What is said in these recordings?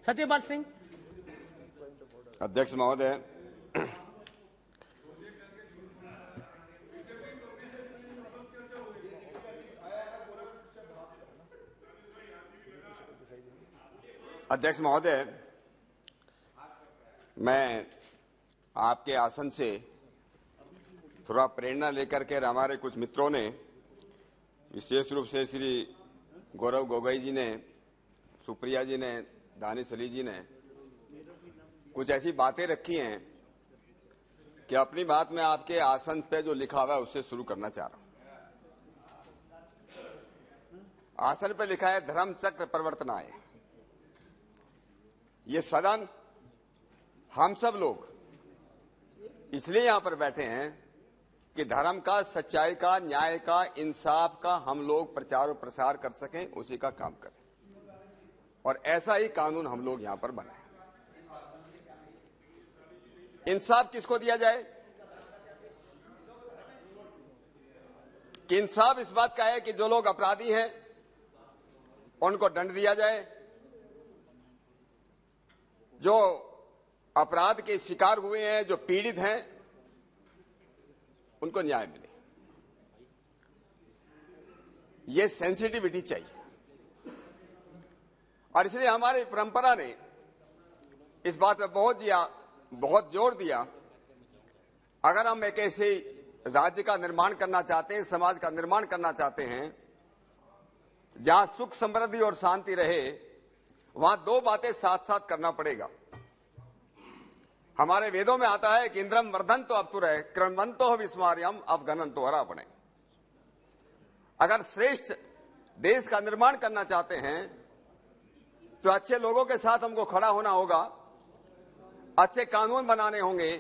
सत्यपाल सिंह। अध्यक्ष महोदय, मैं आपके आसन से थोड़ा प्रेरणा लेकर के हमारे कुछ मित्रों ने, विशेष रूप से श्री गौरव गोगोई जी ने, सुप्रिया जी ने, दानिश अली जी ने कुछ ऐसी बातें रखी हैं कि अपनी बात में आपके आसन पे जो लिखा हुआ है उससे शुरू करना चाह रहा हूं। आसन पे लिखा है धर्म चक्र परिवर्तनाय। ये सदन हम सब लोग इसलिए यहां पर बैठे हैं कि धर्म का, सच्चाई का, न्याय का, इंसाफ का हम लोग प्रचार और प्रसार कर सकें, उसी का काम करें और ऐसा ही कानून हम लोग यहां पर बनाएं। इंसाफ किसको दिया जाए? कि इंसाफ इस बात का है कि जो लोग अपराधी हैं उनको दंड दिया जाए, जो अपराध के शिकार हुए हैं, जो पीड़ित हैं, उनको न्याय मिले। ये सेंसिटिविटी चाहिए और इसलिए हमारी परंपरा ने इस बात पे बहुत जोर दिया। अगर हम एक ऐसे राज्य का निर्माण करना चाहते हैं, समाज का निर्माण करना चाहते हैं जहां सुख, समृद्धि और शांति रहे, वहां दो बातें साथ साथ करना पड़ेगा। हमारे वेदों में आता है कि इंद्रम वर्धन्तो अवतुरः क्रमवन्तो विस्मार्यम अवगणन्तो हरापणे। अगर श्रेष्ठ देश का निर्माण करना चाहते हैं तो अच्छे लोगों के साथ हमको खड़ा होना होगा, अच्छे कानून बनाने होंगे,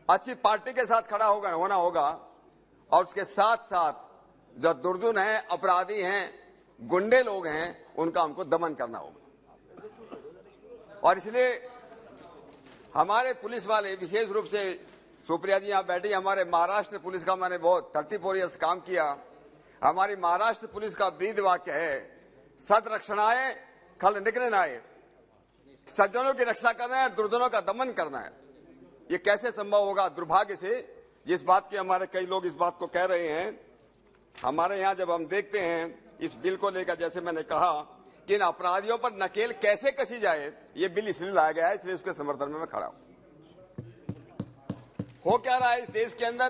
अच्छी पार्टी के साथ खड़ा होना होगा और उसके साथ साथ जो दुर्जन हैं, अपराधी हैं, गुंडे लोग हैं, उनका हमको दमन करना होगा। और इसलिए हमारे पुलिस वाले, विशेष रूप से सुप्रिया जी यहां बैठी, हमारे महाराष्ट्र पुलिस का मैंने बहुत 34 ईयर्स काम किया। हमारी महाराष्ट्र पुलिस का ब्रीद वाक्य है सद्रक्षणाय खल निग्रहणाय। सज्जनों की रक्षा करना है, दुर्जनों का दमन करना है। ये कैसे संभव होगा? दुर्भाग्य से जिस बात की हमारे कई लोग इस बात को कह रहे हैं, हमारे यहाँ जब हम देखते हैं इस बिल को लेकर, जैसे मैंने कहा कि इन अपराधियों पर नकेल कैसे कसी जाए, ये बिल इसलिए लाया गया है, इसलिए उसके समर्थन में मैं खड़ा हूं। हो क्या रहा है इस देश के अंदर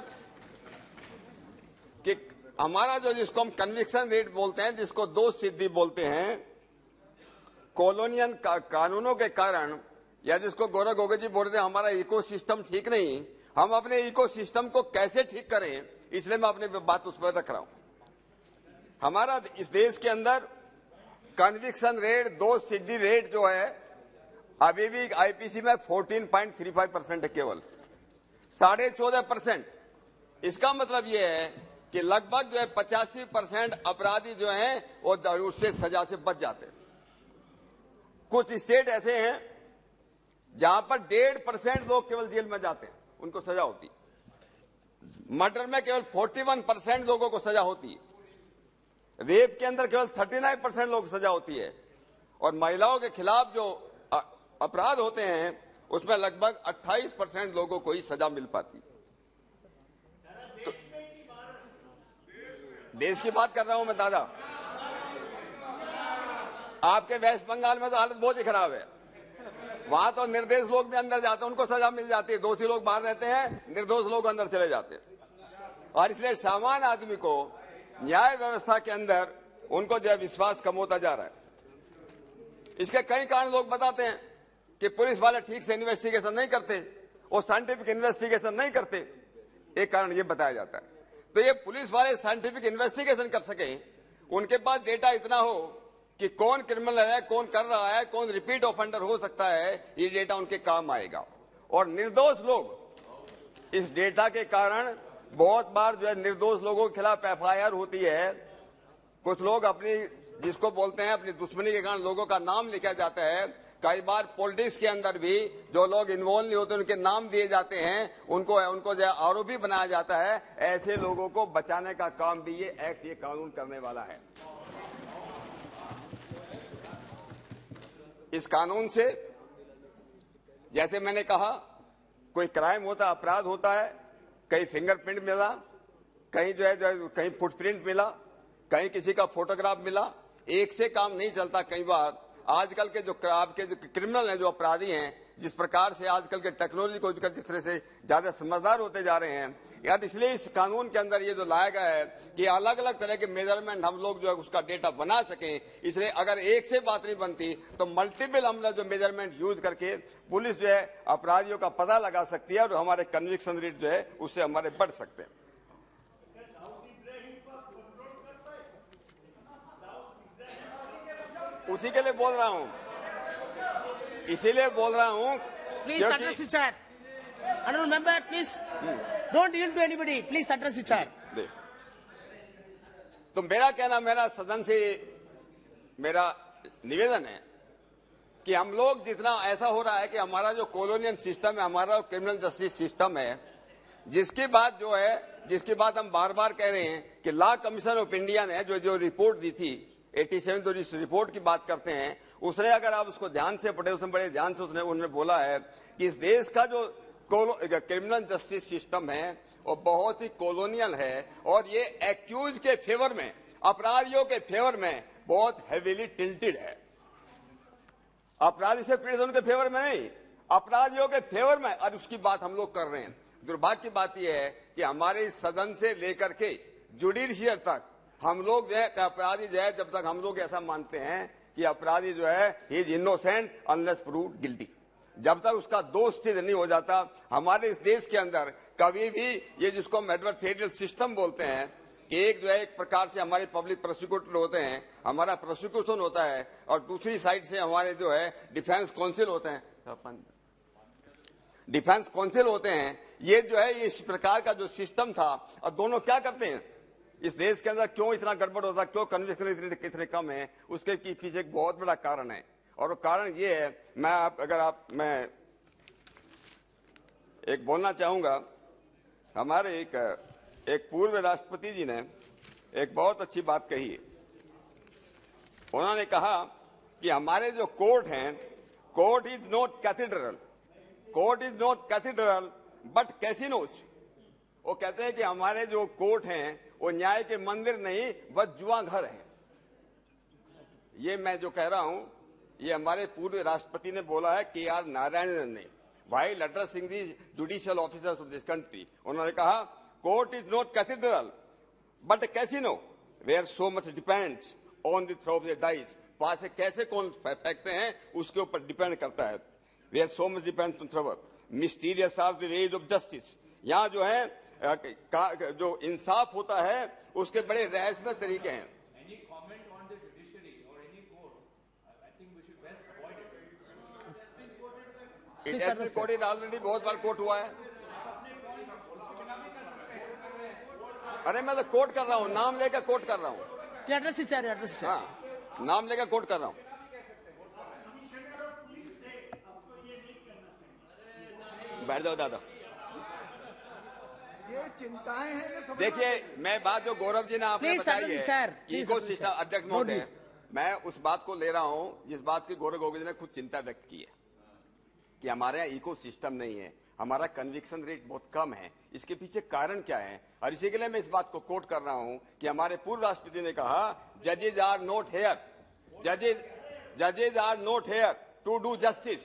कि हमारा जो, जिसको हम कन्विक्शन रेट बोलते हैं, जिसको दोष सिद्धि बोलते हैं, कॉलोनियल कानूनों के कारण, या जिसको गौरव गोगोई जी बोल रहे थे हमारा इकोसिस्टम ठीक नहीं, हम अपने इकोसिस्टम को कैसे ठीक करें, इसलिए मैं अपनी बात उस पर रख रहा हूं। हमारा इस देश के अंदर कन्विक्शन रेट, दोष सिद्धि रेट जो है अभी भी आईपीसी में 14.35% है, केवल 14.5%। इसका मतलब यह है कि लगभग जो है 85% अपराधी जो हैं वो उससे सजा से बच जाते हैं। कुछ स्टेट ऐसे हैं जहां पर 1.5% लोग केवल जेल में जाते हैं, उनको सजा होती है। मर्डर में केवल 41% लोगों को सजा होती है। रेप के अंदर केवल 39% लोग सजा होती है और महिलाओं के खिलाफ जो अपराध होते हैं उसमें लगभग 28% लोगों को ही सजा मिल पाती है। तो देश की बात कर रहा हूं मैं दादा। आपके वेस्ट बंगाल में तो हालत बहुत ही खराब है। वहां तो निर्दोष लोग भी अंदर जाते हैं, उनको सजा मिल जाती है। दोषी लोग बाहर रहते हैं, निर्दोष लोग अंदर चले जाते हैं। और इसलिए सामान्य आदमी को न्याय व्यवस्था के अंदर उनको जो है विश्वास कम होता जा रहा है। इसके कई कारण लोग बताते हैं कि पुलिस वाले ठीक से इन्वेस्टिगेशन नहीं करते, वो साइंटिफिक इन्वेस्टिगेशन नहीं करते। एक कारण ये बताया जाता है। तो ये पुलिस वाले साइंटिफिक इन्वेस्टिगेशन कर सके, उनके पास डेटा इतना हो कि कौन क्रिमिनल है, कौन कर रहा है, कौन रिपीट ऑफेंडर हो सकता है, ये डेटा उनके काम आएगा। और निर्दोष लोग इस डेटा के कारण बहुत बार जो है निर्दोष लोगों के खिलाफ एफआईआर होती है। कुछ लोग अपनी, जिसको बोलते हैं अपनी दुश्मनी के कारण लोगों का नाम लिखा जाता है। कई बार पॉलिटिक्स के अंदर भी जो लोग इन्वॉल्व नहीं होते उनके नाम दिए जाते हैं, उनको जो आरोपी बनाया जाता है। ऐसे लोगों को बचाने का काम भी ये एक्ट, ये कानून करने वाला है। इस कानून से जैसे मैंने कहा, कोई क्राइम होता, अपराध होता है, कहीं फिंगरप्रिंट मिला, कहीं जो है कहीं फुटप्रिंट मिला, कहीं किसी का फोटोग्राफ मिला, एक से काम नहीं चलता। कई बार आजकल के जो आपके जो क्रिमिनल हैं, जो अपराधी हैं, जिस प्रकार से आजकल के टेक्नोलॉजी को जिस तरह से ज्यादा समझदार होते जा रहे हैं यार, इसलिए इस कानून के अंदर ये जो लाया गया है कि अलग अलग तरह के मेजरमेंट हम लोग जो है उसका डेटा बना सकें। इसलिए अगर एक से बात नहीं बनती तो मल्टीपल हम जो मेजरमेंट यूज करके पुलिस जो है अपराधियों का पता लगा सकती है और हमारे कन्विक्शन रेट जो है उससे हमारे बढ़ सकते हैं। उसी के लिए बोल रहा हूं, इसीलिए बोल रहा हूं। Please address the chair. Honorable member, please don't yield to anybody. Please address the chair. तो मेरा कहना, मेरा सदन से मेरा निवेदन है कि हम लोग जितना ऐसा हो रहा है कि हमारा जो कॉलोनियल सिस्टम है, हमारा क्रिमिनल जस्टिस सिस्टम है, जिसकी बात हम बार बार कह रहे हैं कि लॉ कमीशन ऑफ इंडिया ने जो रिपोर्ट दी थी 87, तो इस रिपोर्ट की बात करते हैं, उसने अगर आप उसको ध्यान से पढ़े, उसमें बड़े ध्यान से उन्होंने बोला है कि इस देश का जो क्रिमिनल जस्टिस सिस्टम है वो बहुत ही कॉलोनियल है और ये एक्यूज के फेवर में, अपराधियों के फेवर में बहुत हेवीली टिल्टेड है। अपराधी से पीड़ित उनके फेवर में नहीं, अपराधियों के फेवर में, और उसकी बात हम लोग कर रहे हैं। दुर्भाग्य की बात यह है कि हमारे सदन से लेकर के जुडिशियल तक हम लोग जो है अपराधी जो है, जब तक हम लोग ऐसा मानते हैं कि अपराधी जो है he is innocent unless proved guilty, जब तक उसका दोष सिद्ध नहीं हो जाता, हमारे इस देश के अंदर कभी भी ये जिसको हम एडवर्सेरियल सिस्टम बोलते हैं कि एक जो है एक प्रकार से हमारे पब्लिक प्रोसिक्यूटर होते हैं, हमारा प्रोसिक्यूशन होता है, और दूसरी साइड से हमारे जो है डिफेंस काउंसिल होते हैं, डिफेंस काउंसिल होते हैं। ये जो है इस प्रकार का जो सिस्टम था, और दोनों क्या करते हैं इस देश के अंदर, क्यों इतना गड़बड़ होता है, क्यों कन्विक्शन इतने कम है, उसके पीछे एक बहुत बड़ा कारण है। और वो कारण ये है, मैं एक बोलना चाहूंगा, हमारे एक पूर्व राष्ट्रपति जी ने एक बहुत अच्छी बात कही है। उन्होंने कहा कि हमारे जो कोर्ट हैं, court is not cathedral, court is not cathedral but casinos. वो कहते हैं कि हमारे जो कोर्ट हैं वो न्याय के मंदिर नहीं बस जुआ घर है। ये मैं जो कह रहा हूं ये हमारे पूर्व राष्ट्रपति ने बोला है, KR नारायणन ने, while addressing the judicial officers of this country। उन्होंने कहा court is not cathedral but casino where so much depends on the throw of the dice. पास से कैसे कौन फेंकते हैं उसके ऊपर डिपेंड करता है। Where so much depends on throw, mysterious are the ways of justice. यहाँ जो है जो इंसाफ होता है उसके बड़े रहस्यमय तरीके हैं। It has been quoted already, बहुत बार कोट हुआ है। अरे मैं तो कोट कर रहा हूँ, नाम लेकर कोट कर रहा हूँ। हाँ, नाम लेकर कोट कर रहा हूँ। बैठ जाओ दादा। ये चिंताएं हैं। देखिए, मैं बात जो गौरव जी ने आपने बताई है कि इको सिस्टम, अध्यक्ष महोदय, मैं उस बात को ले रहा हूं जिस बात की गौरव गोविंद ने खुद चिंता व्यक्त की है कि हमारे यहाँ इको सिस्टम नहीं है, हमारा कन्विक्शन रेट बहुत कम है। इसके पीछे कारण क्या है? और इसी के लिए मैं इस बात को कोट कर रहा हूं कि हमारे पूर्व राष्ट्रपति ने कहा जजेज are not here, जजेज are not here to do justice.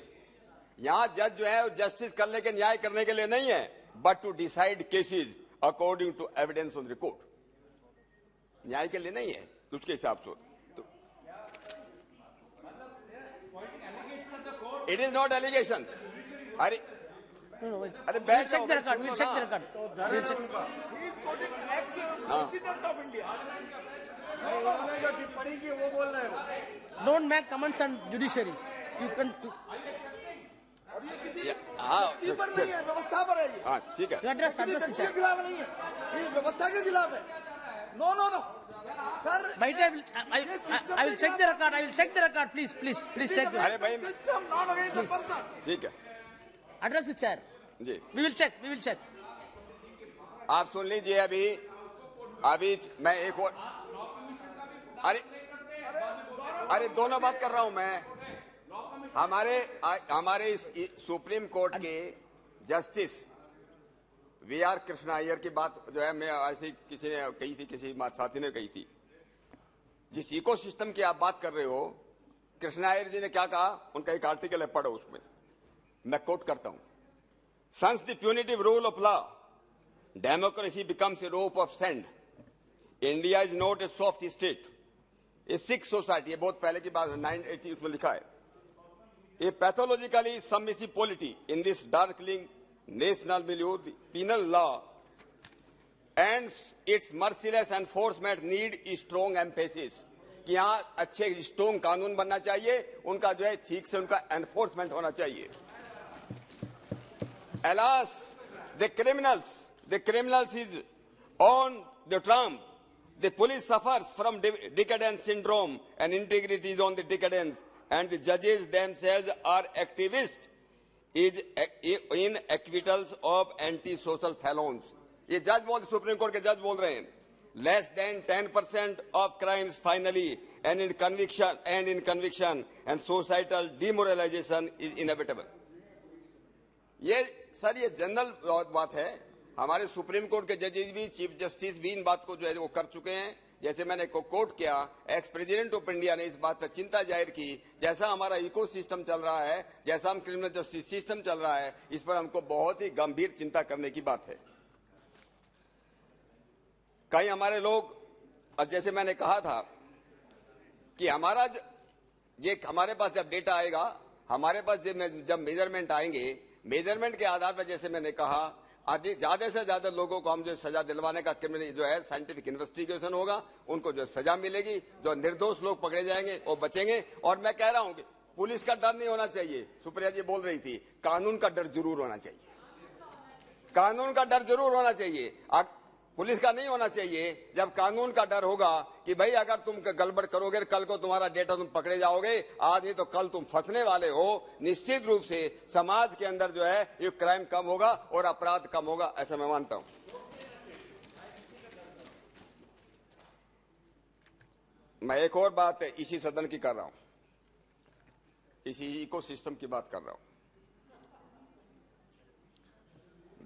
यहाँ जज जो है जस्टिस करने के, न्याय करने के लिए नहीं है, but to decide cases according to evidence on record. न्याय के लिए नहीं है, तो उसके हिसाब से इट इज नॉट एलिगेशन। अरे बैठ जाओ, टिप्पणी की वो बोल रहे हैं। Don't make comments on judiciary. You can, और ये किसी पर नहीं है, व्यवस्था पर है ये। हाँ ठीक है, किसी के खिलाफ नहीं है, ये व्यवस्था के खिलाफ है। No no no sir, I will check the record. I will check the record. Please take this. अरे भाई, system not against the person. ठीक है, Address the chair. Ji We will check. आप सुन लीजिए। अभी मैं एक और, अरे दोनों बात कर रहा हूं मैं। हमारे इस सुप्रीम कोर्ट के जस्टिस वी.आर. कृष्णा अय्यर की बात जो है मैं आज थी किसी ने कही थी, किसी साथी ने कही थी। जिस इकोसिस्टम की आप बात कर रहे हो, कृष्णा अय्यर जी ने क्या कहा, उनका एक आर्टिकल है, पढ़ो उसमें, मैं कोट करता हूं। Since the punitive rule of law, democracy becomes a rope of sand. India is not a soft state. A sick society, ये बहुत पहले की बात है, 980 उसमें लिखा है। A pathologically submissive polity in this darkling national milieu, the penal law and its merciless enforcement need strong emphasis. कि यहाँ अच्छे स्ट्रॉन्ग कानून बनना चाहिए, उनका जो है ठीक से उनका एनफोर्समेंट होना चाहिए। Alas, the criminals is on the trump. The police suffers from decadence syndrome, and integrity is on the decadence, and the judges themselves are activists in acquittals of anti-social felons. ये जज बोल, supreme court के जज बोल रहे हैं। Less than 10% of crimes finally, and in conviction and societal demoralization is inevitable. ये sir ये जनरल बात है। हमारे सुप्रीम कोर्ट के जजेस भी, चीफ जस्टिस भी इन बात को जो है वो कर चुके हैं। जैसे मैंने कोट किया, एक्स प्रेसिडेंट ऑफ इंडिया ने इस बात पर चिंता जाहिर की, जैसा हमारा इकोसिस्टम चल रहा है, जैसा हम क्रिमिनल जस्टिस सिस्टम चल रहा है, इस पर हमको बहुत ही गंभीर चिंता करने की बात है। कई हमारे लोग, और जैसे मैंने कहा था कि हमारे पास जब डेटा आएगा, हमारे पास जब मेजरमेंट आएंगे, मेजरमेंट के आधार पर जैसे मैंने कहा, ज्यादा से ज्यादा लोगों को हम जो सजा दिलवाने का क्रिमिनल जो है साइंटिफिक इन्वेस्टिगेशन होगा, उनको जो सजा मिलेगी, जो निर्दोष लोग पकड़े जाएंगे वो बचेंगे। और मैं कह रहा हूं कि पुलिस का डर नहीं होना चाहिए, सुप्रिया जी बोल रही थी, कानून का डर जरूर होना चाहिए, कानून का डर जरूर होना चाहिए, पुलिस का नहीं होना चाहिए। जब कानून का डर होगा कि भाई अगर तुम गड़बड़ करोगे, कल को तुम्हारा डेटा तुम पकड़े जाओगे, आज नहीं तो कल तुम फंसने वाले हो, निश्चित रूप से समाज के अंदर जो है ये क्राइम कम होगा और अपराध कम होगा, ऐसा मैं मानता हूं। मैं एक और बात है इसी सदन की कर रहा हूं, इसी इकोसिस्टम की बात कर रहा हूं।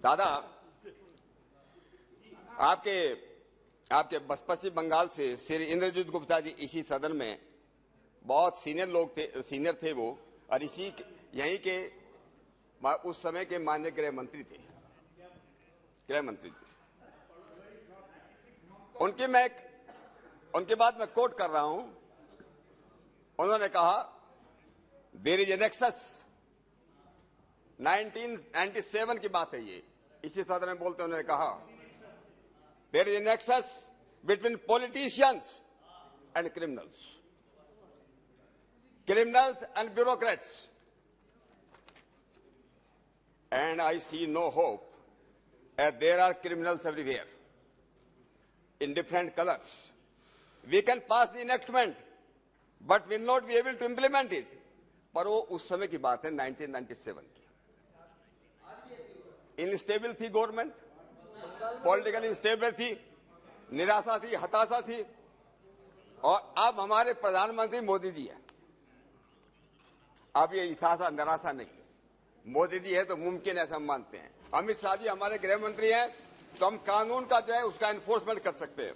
दादा, आपके पश्चिम बंगाल से श्री इंद्रजीत गुप्ता जी इसी सदन में बहुत सीनियर थे वो, और यहीं के उस समय के माननीय गृह मंत्री थे, गृह मंत्री जी। उनके बाद मैं कोट कर रहा हूं, उन्होंने कहा देयर इज एन एक्सेस, 1997 की बात है ये, इसी सदन में बोलते उन्होंने कहा there is a nexus between politicians and criminals and bureaucrats, and I see no hope, as there are criminals everywhere in different colors. We can pass the enactment but will not be able to implement it. पर वो उस समय की बात है 1997 की। Instable थी government, political instable थी, निराशा थी, हताशा थी, और अब हमारे प्रधानमंत्री मोदी जी है। अब ये हताशा निराशा नहीं, मोदी जी है तो मुमकिन है, ऐसा हम मानते हैं। अमित शाह जी हमारे गृह मंत्री हैं, तो हम कानून का जो है उसका एनफोर्समेंट कर सकते हैं।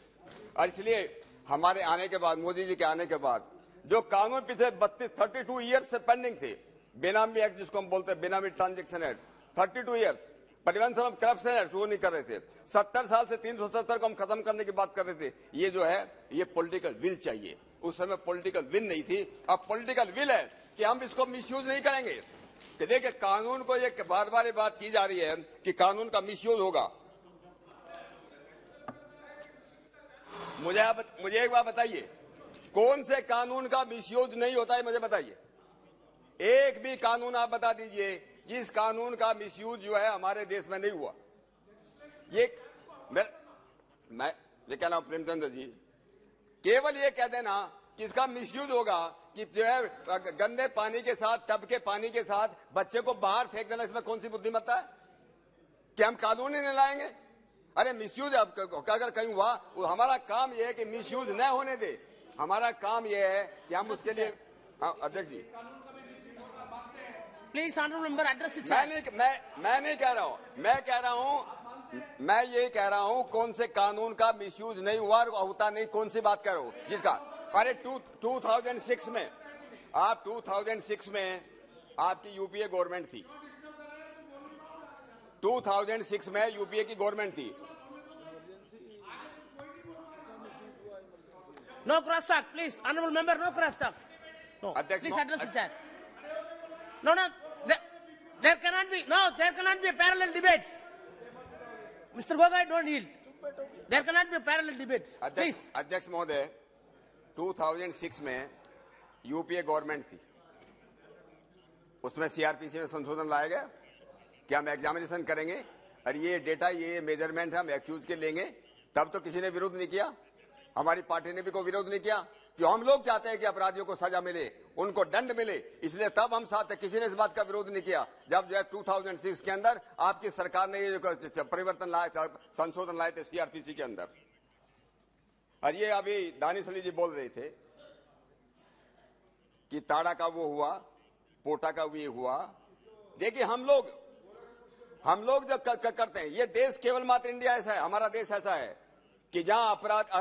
और इसलिए हमारे आने के बाद, मोदी जी के आने के बाद, जो कानून पिछले 32 ईयर्स से पेंडिंग थे, बेनामी एक्ट जिसको हम बोलते हैं, बेनामी transaction act, 32 years, prevention of corruption act, वो नहीं कर रहे थे। 70 साल से 370 को हम खत्म करने की बात कर रहे थे। ये जो है ये पॉलिटिकल विल चाहिए, उस समय पॉलिटिकल विल नहीं थी, अब पॉलिटिकल विल है कि हम इसको मिसयूज नहीं करेंगे। कि देखिए कानून को ये बार बार बात की जा रही है कि कानून का मिसयूज होगा। मुझे एक बात बताइए, कौन से कानून का मिसयूज नहीं होता है, मुझे बताइए। एक भी कानून आप बता दीजिए जिस कानून का मिसयूज जो है हमारे देश में नहीं हुआ। ये कह रहा हूं प्रेमचंद्र जी, केवल ये कह देना कि इसका मिसयूज होगा कि जो है गंदे पानी के साथ, टब के पानी के साथ बच्चे को बाहर फेंक देना, इसमें कौन सी बुद्धिमत्ता है कि हम कानून ही नहीं लाएंगे? अरे मिसयूज अगर कहीं हुआ, हमारा काम यह है कि मिसयूज न होने दे। हमारा काम यह है कि हम उसके लिए, अध्यक्ष जी Please, honorable member, address the मैं chair. नहीं कह रहा हूं, मैं ये कह रहा हूं कौन से कानून का मिसयूज नहीं हुआ और होता नहीं, कौन सी बात करो जिसका। अरे 2006 में 2006 में आपकी यूपीए गवर्नमेंट थी, 2006 में यूपीए की गवर्नमेंट थी। No cross talk, please. Honorable member, no cross talk. No, Adhyaksh, please no- address the chair. No, there cannot be a parallel debate. Mr. Gogoi, don't yield. There cannot be a parallel debate. Please. अध्यक्ष महोदय, 2006 में UPA government थी, उसमें CrPC में संशोधन लाया गया कि हम एग्जामिनेशन करेंगे और ये डेटा, ये मेजरमेंट हम एक्यूज के लेंगे, तब तो किसी ने विरोध नहीं किया, हमारी पार्टी ने भी कोई विरोध नहीं किया। जो हम लोग चाहते हैं कि अपराधियों को सजा मिले, उनको दंड मिले, इसलिए तब हम साथ थे, किसी ने इस बात का विरोध नहीं किया। जब जो है 2006 के अंदर आपकी सरकार ने ये परिवर्तन लाए, संशोधन लाए थे सीआरपीसी के अंदर। और ये अभी दानिश अली जी बोल रहे थे कि ताड़ा का वो हुआ, पोटा का वो हुआ। देखिए हम लोग जब करते हैं, ये देश केवल मात्र इंडिया ऐसा है, हमारा देश ऐसा है कि जहां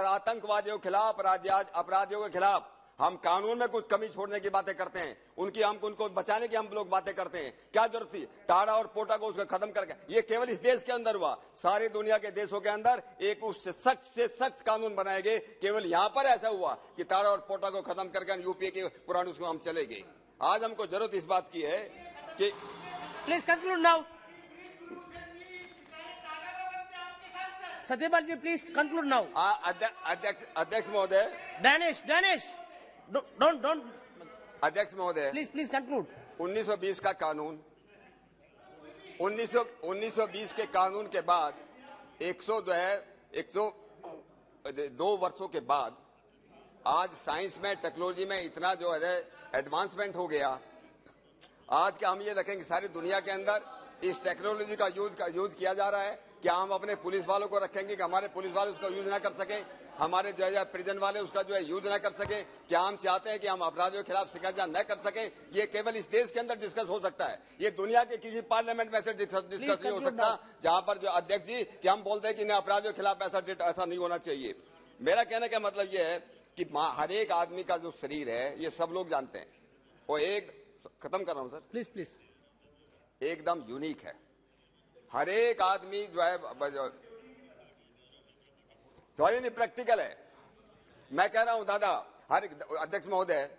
आतंकवादियों के खिलाफ, अपराधियों के खिलाफ हम कानून में कुछ कमी छोड़ने की बातें करते हैं, उनको बचाने की हम लोग बातें करते हैं। क्या जरूरत थी टाड़ा और पोटा को उसको खत्म करके? ये केवल इस देश के अंदर हुआ, सारी दुनिया के देशों के अंदर एक उससे सख्त से सख्त कानून बनाए गए। केवल यहां पर ऐसा हुआ कि टाड़ा और पोटा को खत्म करके यूपीए के पुराने उसको हम चले गए। आज हमको जरूरत इस बात की है कि Please conclude now. Satyapal ji, please conclude now. अध्यक्ष महोदय, Danish, don't. अध्यक्ष महोदय, Please conclude. 1920 का कानून, 1920 के कानून के बाद 102 वर्षों के बाद आज साइंस में, टेक्नोलॉजी में इतना जो है एडवांसमेंट हो गया। आज का हम ये देखेंगे सारी दुनिया के अंदर इस टेक्नोलॉजी का यूज किया जा रहा है। क्या हम अपने पुलिस वालों को रखेंगे कि हमारे पुलिस वाले उसका यूज ना कर सके, हमारे जो है प्रिजन वाले उसका जो है यूज ना कर सके? क्या हम चाहते हैं कि हम अपराधियों के खिलाफ शिकंजा न कर सके? ये केवल इस देश के अंदर डिस्कस हो सकता है, ये दुनिया के किसी पार्लियामेंट में ऐसे डिस्कस नहीं हो सकता जहां पर जो अध्यक्ष जी कि हम बोलते हैं कि अपराधियों के खिलाफ ऐसा नहीं होना चाहिए। मेरा कहने का मतलब ये है कि हर एक आदमी का जो शरीर है, ये सब लोग जानते हैं, वो खत्म कर रहा हूं सर, Please. एकदम यूनिक है। हर एक आदमी जो है थोड़ी नहीं प्रैक्टिकल है। मैं कह रहा हूं दादा, हर अध्यक्ष महोदय,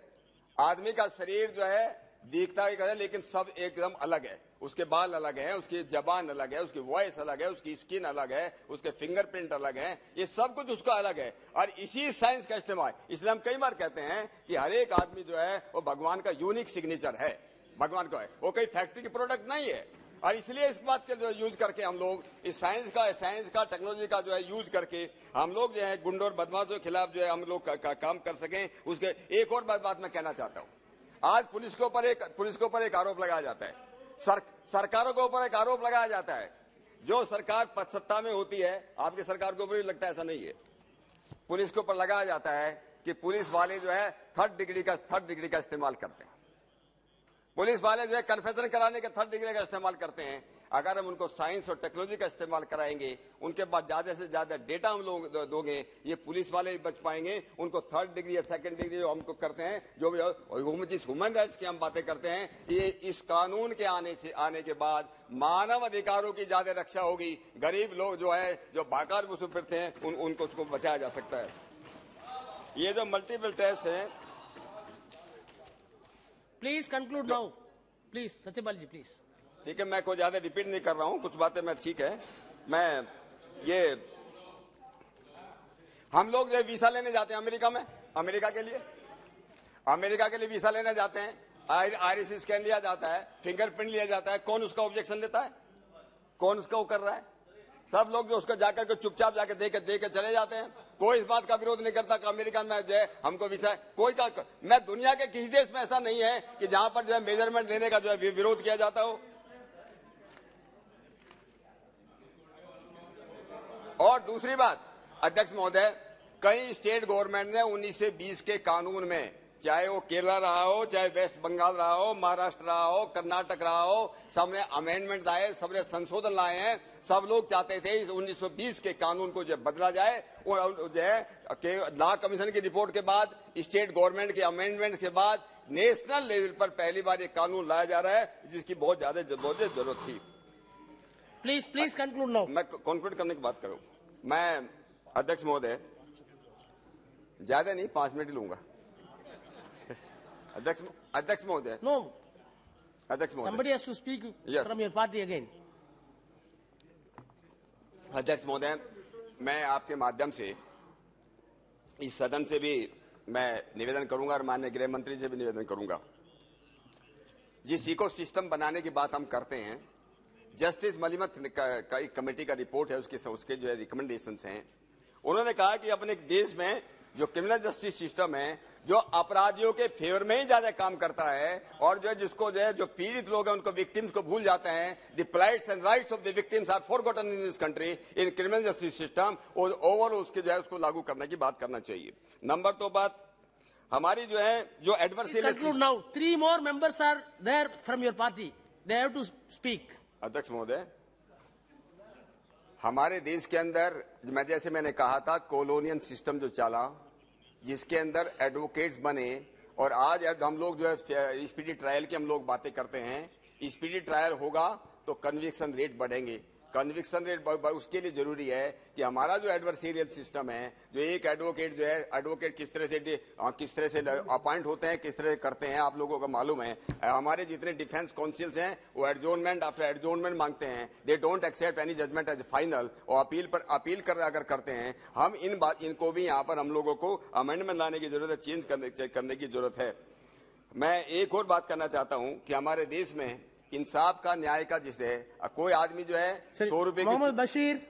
आदमी का शरीर जो है दिखता है लेकिन सब एकदम अलग है। उसके बाल अलग हैं, उसकी जबान अलग है, उसकी वॉइस अलग है, उसकी स्किन अलग है, उसके फिंगरप्रिंट अलग है, ये सब कुछ उसका अलग है। और इसी साइंस का इस्तेमाल, इसलिए हम कई बार कहते हैं कि हर एक आदमी जो है वो भगवान का यूनिक सिग्नेचर है, भगवान का है, वो कोई फैक्ट्री की प्रोडक्ट नहीं है। और इसलिए इस बात के जो यूज करके हम लोग इस साइंस का टेक्नोलॉजी का जो है यूज करके हम लोग जो है गुंडों और बदमाशों के खिलाफ जो है हम लोग काम कर सकें। उसके एक और बात मैं कहना चाहता हूं, आज पुलिस के ऊपर एक आरोप लगाया जाता है, सरकारों के ऊपर एक आरोप लगाया जाता है। जो सरकार सत्ता में होती है, आपकी सरकार के ऊपर भी लगता है, ऐसा नहीं है, पुलिस के ऊपर लगाया जाता है कि पुलिस वाले जो है थर्ड डिग्री का इस्तेमाल करते हैं। पुलिस वाले जो है कन्फेशन कराने के थर्ड डिग्री का इस्तेमाल करते हैं। अगर हम उनको साइंस और टेक्नोलॉजी का इस्तेमाल कराएंगे, उनके बाद ज्यादा से ज्यादा डेटा हम लोग दोगे, ये पुलिस वाले भी बच पाएंगे। उनको थर्ड डिग्री या सेकंड डिग्री जो हमको करते हैं, जो भी ह्यूमन राइट्स की हम बातें करते हैं, ये इस कानून के आने के बाद मानव अधिकारों की ज्यादा रक्षा होगी। गरीब लोग जो है जो भाकर घुसे फिरते हैं, उनको उसको बचाया जा सकता है। ये जो मल्टीपल टेस्ट है, Please conclude now. Please, Satyapal ji, please. ठीक है, मैं कोई ज्यादा रिपीट नहीं कर रहा हूं, कुछ बातें मैं ठीक है। मैं ये हम लोग जो वीसा लेने जाते हैं अमेरिका के लिए वीसा लेने जाते हैं, आईरिस स्कैन लिया जाता है, फिंगरप्रिंट लिया जाता है। कौन उसका ऑब्जेक्शन देता है? कौन उसका वो कर रहा है? सब लोग जो उसको जाकर के चुपचाप जाकर दे के चले जाते हैं। कोई इस बात का विरोध नहीं करता कि अमेरिका में जो है हमको वीसा है। मैं दुनिया के किसी देश में ऐसा नहीं है कि जहां पर जो है मेजरमेंट लेने का जो है विरोध किया जाता हो। और दूसरी बात, अध्यक्ष महोदय, कई स्टेट गवर्नमेंट ने 1920 के कानून में चाहे वो केरला रहा हो, चाहे वेस्ट बंगाल रहा हो, महाराष्ट्र रहा हो, कर्नाटक रहा हो, सबने अमेंडमेंट लाए, सबने संशोधन लाए हैं। सब लोग चाहते थे इस 1920 के कानून को जो बदला जाए और जो है लॉ कमीशन की रिपोर्ट के बाद, स्टेट गवर्नमेंट के अमेंडमेंट के बाद नेशनल लेवल पर पहली बार ये कानून लाया जा रहा है, जिसकी बहुत ज्यादा जरूरत थी। Please conclude now. मैं कंक्लूड करने की बात करूं, मैं अध्यक्ष महोदय ज्यादा नहीं 5 मिनट ही लूंगा। अध्यक्ष महोदय, No, अध्यक्ष महोदय, somebody has to speak Yes. from your party again. अध्यक्ष महोदय, मैं आपके माध्यम से इस सदन से भी मैं निवेदन करूंगा और माननीय गृह मंत्री से भी निवेदन करूंगा, जिस इको सिस्टम बनाने की बात हम करते हैं, जस्टिस मलिमत का एक कमेटी का रिपोर्ट है, उसके जो है रिकमेंडेशंस हैं। उन्होंने कहा कि अपने देश में जो क्रिमिनल जस्टिस सिस्टम है, जो अपराधियों के फेवर में ही ज्यादा काम करता है और जो है जिसको जो पीड़ित लोग हैं उनको विक्टिम्स को भूल जाते हैं। The plights and rights of the victims are forgotten in this country in criminal justice system. और ओवरऑल उसके जो है उसको लागू करने की बात करना चाहिए। नंबर 2 बात, हमारी जो है जो Please adversarial conclude now. 3 more members are there from your party. They have to speak. अध्यक्ष महोदय, हमारे देश के अंदर जैसे मैंने कहा था, कॉलोनियल सिस्टम जो चला, जिसके अंदर एडवोकेट्स बने, और आज हम लोग जो है स्पीडी ट्रायल की हम लोग बातें करते हैं। स्पीडी ट्रायल होगा तो कन्विक्शन रेट बढ़ेंगे। कन्विक्शन रेट उसके लिए जरूरी है कि हमारा जो एडवर्सरियल सिस्टम है, जो एक एडवोकेट जो है, एडवोकेट किस तरह से अपॉइंट होते हैं, किस तरह से करते हैं, आप लोगों को मालूम है। हमारे जितने डिफेंस काउंसिल्स हैं वो एडजोर्नमेंट आफ्टर एडजोर्नमेंट मांगते हैं। They don't accept any judgment as final, और अपील अगर करते हैं। हम इनको भी यहाँ पर हम लोगों को अमेंडमेंट लाने की जरूरत है, चेंज करने की जरूरत है। मैं एक और बात करना चाहता हूँ कि हमारे देश में इंसाफ का, न्याय का, जिससे कोई आदमी जो है 100 रुपए की, मोहम्मद बशीर,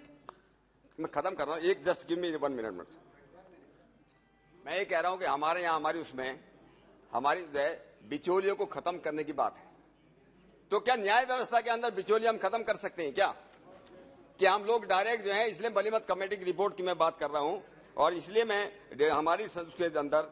मैं खत्म कर रहा हूं, एक जस्ट गिव मी 1 मिनट। मैं ये कह रहा हूं कि हमारे यहाँ हमारी जो है बिचौलियों को खत्म करने की बात है। तो क्या न्याय व्यवस्था के अंदर बिचौलिया हम खत्म कर सकते हैं क्या? कि हम लोग डायरेक्ट जो है, इसलिए मलिमत कमेटी की रिपोर्ट की मैं बात कर रहा हूं, और इसलिए मैं हमारी संस्कृति के अंदर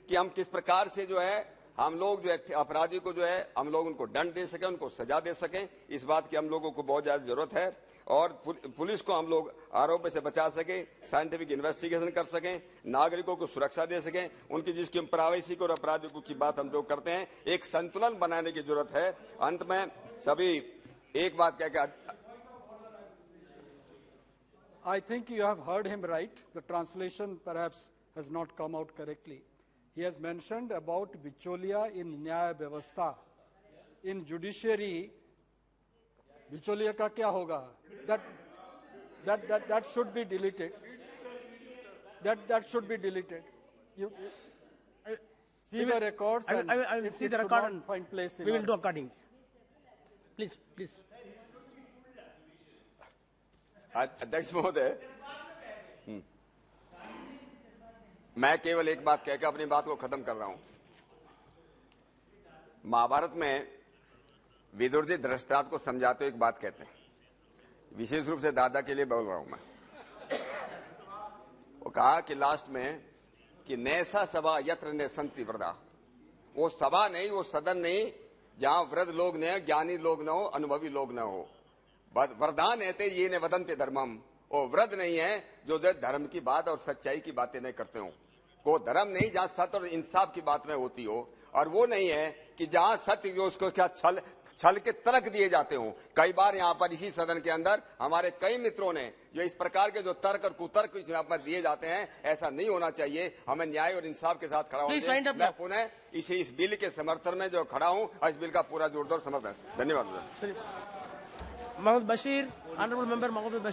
कि हम किस प्रकार से जो है हम लोग जो है अपराधी को जो है हम लोग उनको दंड दे सकें, उनको सजा दे सकें, इस बात की हम लोगों को बहुत ज्यादा जरूरत है। और पुलिस को हम लोग आरोप से बचा सके, साइंटिफिक इन्वेस्टिगेशन कर सकें, नागरिकों को सुरक्षा दे सकें, उनकी जिसकी प्राइवेसी और अपराधियों की बात हम लोग करते हैं, एक संतुलन बनाने की जरूरत है। अंत में सभी एक बात कह के, I think you have heard him right. The translation perhaps has not come out correctly. He has mentioned about bicholia in न्याय व्यवस्था, in judiciary. बिचौलिया का क्या होगा? That should be deleted. That should be deleted. You see the records, and I will it see the should record not and find place in we will our- do according. Please. अध्यक्ष महोदय, मैं केवल एक बात कहकर अपनी बात को खत्म कर रहा हूं। महाभारत में विदुर जी धृतराष्ट्र को समझाते हुए एक बात कहते हैं, विशेष रूप से दादा के लिए बोल रहा हूं मैं। वो कहा कि लास्ट में कि नैसा सभा यत्र न संति वृदा, वो सभा नहीं, वो सदन नहीं जहां वृद्ध लोग न, ज्ञानी लोग न हो, अनुभवी लोग न हो। वरदान है ये ने वदंते धर्मम, वो वृद्ध नहीं है जो धर्म की बात और सच्चाई की बातें नहीं करते हो। को धर्म नहीं जहां सत्य और इंसाफ की बात में होती हो, और वो नहीं है कि जहां सत्य जो उसको क्या छल के तर्क दिए जाते हो। कई बार यहाँ पर इसी सदन के अंदर हमारे कई मित्रों ने जो इस प्रकार के जो तर्क और कुतर्क यहाँ पर दिए जाते हैं, ऐसा नहीं होना चाहिए। हमें न्याय और इंसाफ के साथ खड़ा होना चाहिए। मैं पुनः इस बिल के समर्थन में जो खड़ा हूँ और इस बिल का पूरा जोरदार समर्थन। धन्यवाद। Mohammed Bashir, Honorable Member Mohammed Bashir.